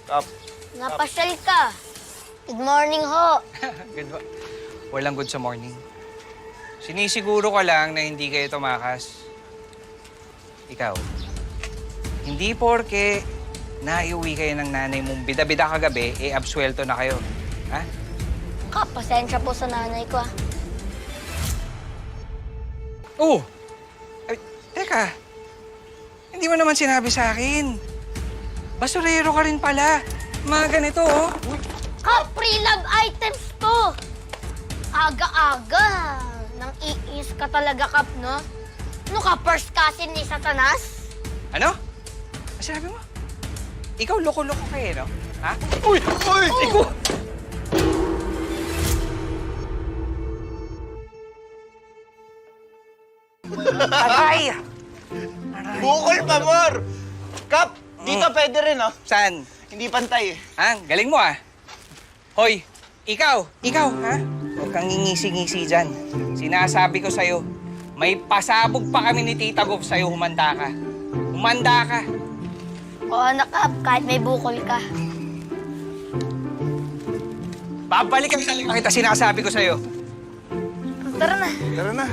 Kap. Napasyal ka. Good morning ho. Good ba? Walang good sa morning. Sinisiguro ka lang na hindi kayo tumakas. Ikaw, hindi porke naiuwi kayo ng nanay mong bida-bida kagabi, absuelto na kayo. Ha? Kap, pasensya po sa nanay ko Oh! Ay, teka. Hindi mo naman sinabi sa akin. Basurero ka rin pala. Mga ganito, oh. Kap, pre-love items to. Aga-aga. Nang iis ka talaga, Kap, no? Ano ka, first cousin ni Satanas? Ano? Ano sinabi mo? Ikaw loko-loko kayo, no? Ha? Uy! Uy! Ikaw! Aray! Aray! Bukol pa, Mor! Kap, dito pwede rin, oh. Saan? Hindi pantay, eh. Ah, galing mo, ah. Hoy, ikaw, ha? Huwag kang ngingisi-ngisi dyan. Sinasabi ko sa'yo, may pasabog pa kami ni Tita Gov sa'yo, humanda ka. Humanda ka. Oo, anak, Kap, kahit may bukol ka. Babalik kami sa lima kita, sinasabi ko sa'yo. Tara na. Tara na.